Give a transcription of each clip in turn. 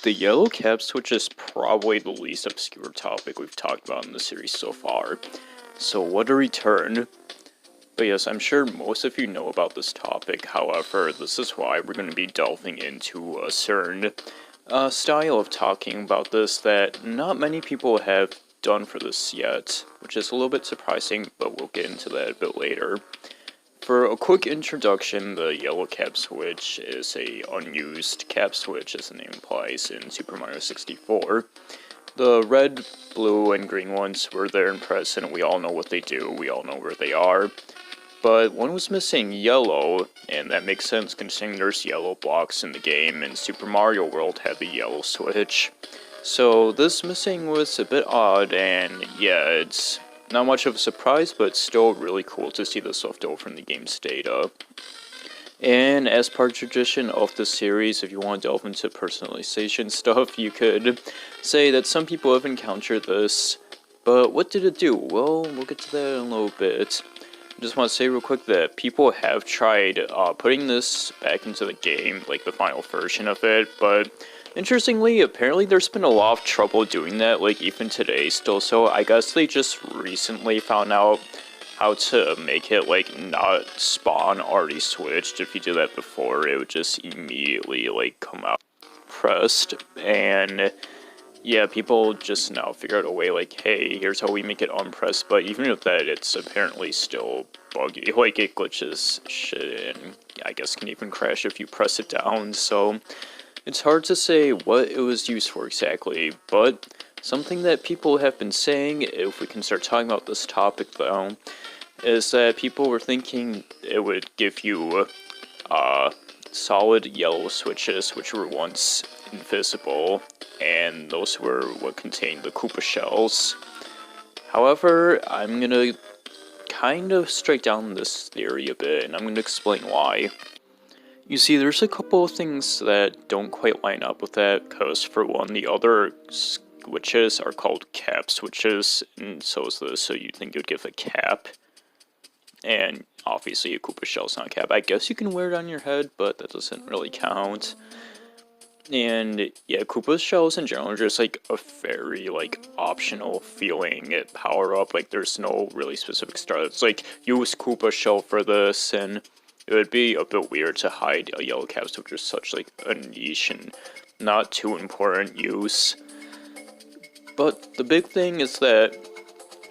The yellow cap switch is probably the least obscure topic we've talked about in the series so far. So what a return. But yes, I'm sure most of you know about this topic, however, this is why we're going to be delving into a certain style of talking about this that not many people have done for this yet, which is a little bit surprising, but we'll get into that a bit later. For a quick introduction, the yellow cap switch is a unused cap switch, as the name implies, in Super Mario 64. The red, blue, and green ones were there and present. We all know what they do, we all know where they are. But one was missing yellow, and that makes sense considering there's yellow blocks in the game, and Super Mario World had the yellow switch. So this missing was a bit odd, and yeah, it's not much of a surprise, but still really cool to see this left over in the game's data. And as part of tradition of the series, if you want to delve into personalization stuff, you could say that some people have encountered this. But what did it do? Well, we'll get to that in a little bit. I just want to say real quick that people have tried putting this back into the game, like the final version of it, but interestingly, apparently there's been a lot of trouble doing that, like even today still, so I guess they just recently found out how to make it, like, not spawn already switched. If you did that before, it would just immediately, like, come out pressed, and yeah, people just now figure out a way, like, hey, here's how we make it unpressed, but even with that, it's apparently still buggy, like, it glitches shit, and I guess can even crash if you press it down, so it's hard to say what it was used for exactly, but something that people have been saying, if we can start talking about this topic though, is that people were thinking it would give you solid yellow switches, which were once invisible, and those were what contained the Koopa shells. However, I'm gonna kind of strike down this theory a bit, and I'm gonna explain why. You see, there's a couple of things that don't quite line up with that, because for one, the other switches are called cap switches, and so is this, so you'd think it would give a cap. And obviously a Koopa shell's not a cap. I guess you can wear it on your head, but that doesn't really count. And yeah, Koopa shells in general are just like a very like optional feeling power up. Like there's no really specific start. It's like use Koopa shell for this, and it would be a bit weird to hide a yellow cap switch is such like a niche and not too important use. But the big thing is that,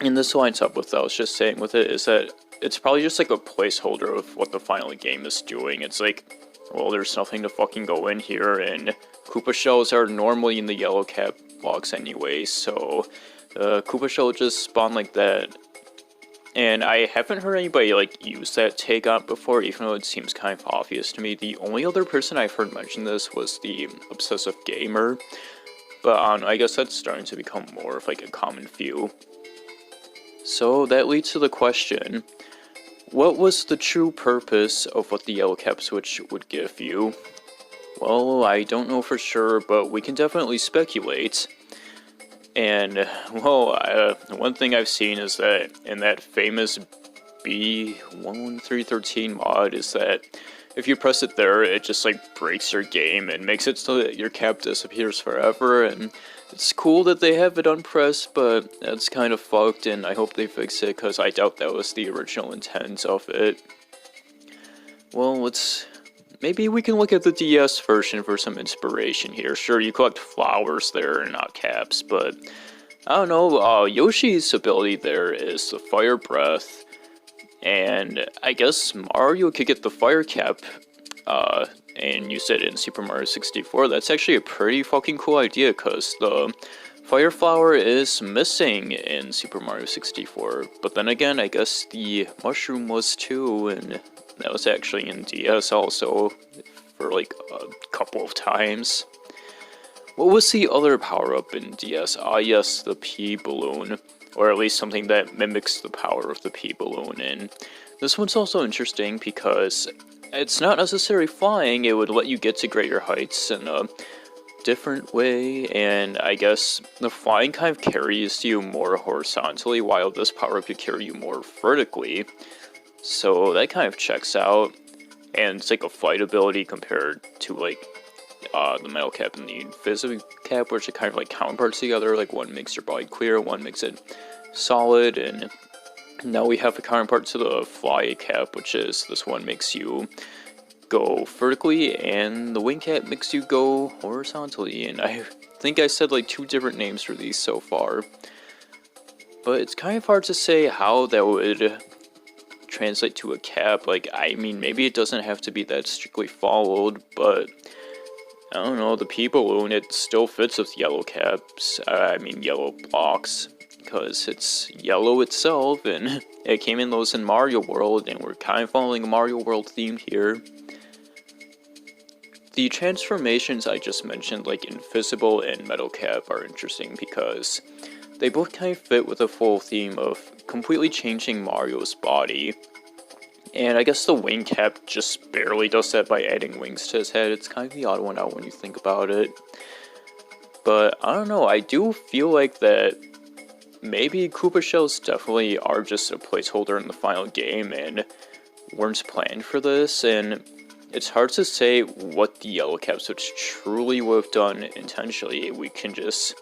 and this lines up with what I was just saying with it, is that it's probably just like a placeholder of what the final game is doing. It's like, well, there's nothing to fucking go in here, and Koopa shells are normally in the yellow cap blocks anyway, so Koopa shell just spawn like that. And I haven't heard anybody like use that take on before, even though it seems kind of obvious to me. The only other person I've heard mention this was the obsessive gamer, but I guess that's starting to become more of like a common view. So that leads to the question, what was the true purpose of what the yellow cap switch would give you? Well, I don't know for sure, but we can definitely speculate. And, well, one thing I've seen is that in that famous B11313 mod is that if you press it there, it just like breaks your game and makes it so that your cap disappears forever, and it's cool that they have it unpressed, but that's kind of fucked, and I hope they fix it, because I doubt that was the original intent of it. Well, maybe we can look at the DS version for some inspiration here. Sure, you collect flowers there and not caps, but I don't know, Yoshi's ability there is the fire breath, and I guess Mario could get the fire cap, and use it in Super Mario 64. That's actually a pretty fucking cool idea, because the fire flower is missing in Super Mario 64. But then again, I guess the mushroom was too, and that was actually in DS also, for like a couple of times. What was the other power-up in DS? Ah yes, the P-balloon, or at least something that mimics the power of the P-balloon, and this one's also interesting because it's not necessarily flying, it would let you get to greater heights in a different way, and I guess the flying kind of carries you more horizontally, while this power-up could carry you more vertically. So that kind of checks out, and it's like a flight ability compared to like the metal cap and the invisible cap, which are kind of like counterparts together. Like one makes your body clear, one makes it solid, and now we have a counterpart to the fly cap, which is this one makes you go vertically, and the wing cap makes you go horizontally. And I think I said like 2 different names for these so far, but it's kind of hard to say how that would translate to a cap. Like, I mean, maybe it doesn't have to be that strictly followed, but I don't know, the P-balloon, it still fits with yellow caps, yellow blocks, because it's yellow itself, and it came in those in Mario World, and we're kind of following a Mario World theme here. The transformations I just mentioned, like Invisible and Metal Cap, are interesting because they both kind of fit with the full theme of completely changing Mario's body. And I guess the wing cap just barely does that by adding wings to his head. It's kind of the odd one out when you think about it. But I don't know, I do feel like that maybe Koopa shells definitely are just a placeholder in the final game and weren't planned for this, and it's hard to say what the yellow caps which truly would have done intentionally. We can just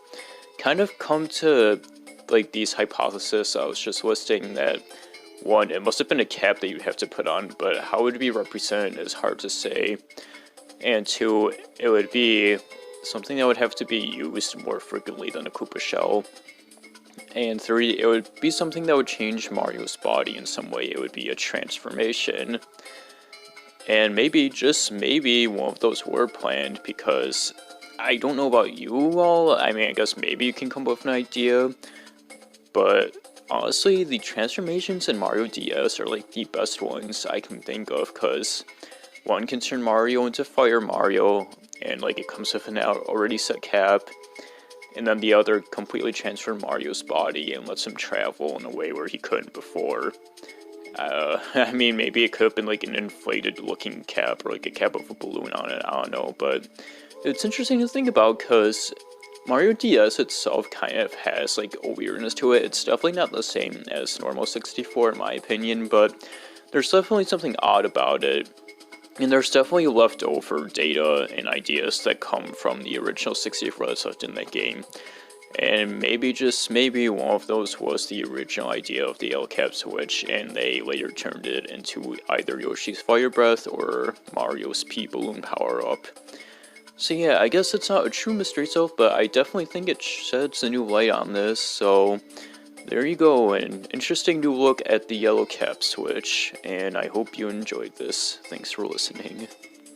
kind of come to like these hypotheses I was just listing, that 1, it must have been a cap that you'd have to put on, but how it would be represented is hard to say, and 2, it would be something that would have to be used more frequently than a Koopa shell, and 3, it would be something that would change Mario's body in some way. It would be a transformation, and maybe, just maybe, one of those were planned, because I don't know about you all. I mean, I guess maybe you can come up with an idea, but honestly, the transformations in Mario DS are like the best ones I can think of, because one can turn Mario into Fire Mario, and like it comes with an already set cap, and then the other completely transforms Mario's body and lets him travel in a way where he couldn't before. I mean, maybe it could have been like an inflated looking cap, or like a cap with a balloon on it, I don't know, but it's interesting to think about, because Mario DS itself kind of has like a weirdness to it. It's definitely not the same as normal 64 in my opinion, but there's definitely something odd about it. And there's definitely leftover data and ideas that come from the original 64 that's left in that game. And maybe, just maybe, one of those was the original idea of the L-Cap switch, and they later turned it into either Yoshi's Fire Breath or Mario's P-Balloon power-up. So yeah, I guess it's not a true mystery solve, but I definitely think it sheds a new light on this, so there you go, an interesting new look at the yellow cap switch, and I hope you enjoyed this. Thanks for listening.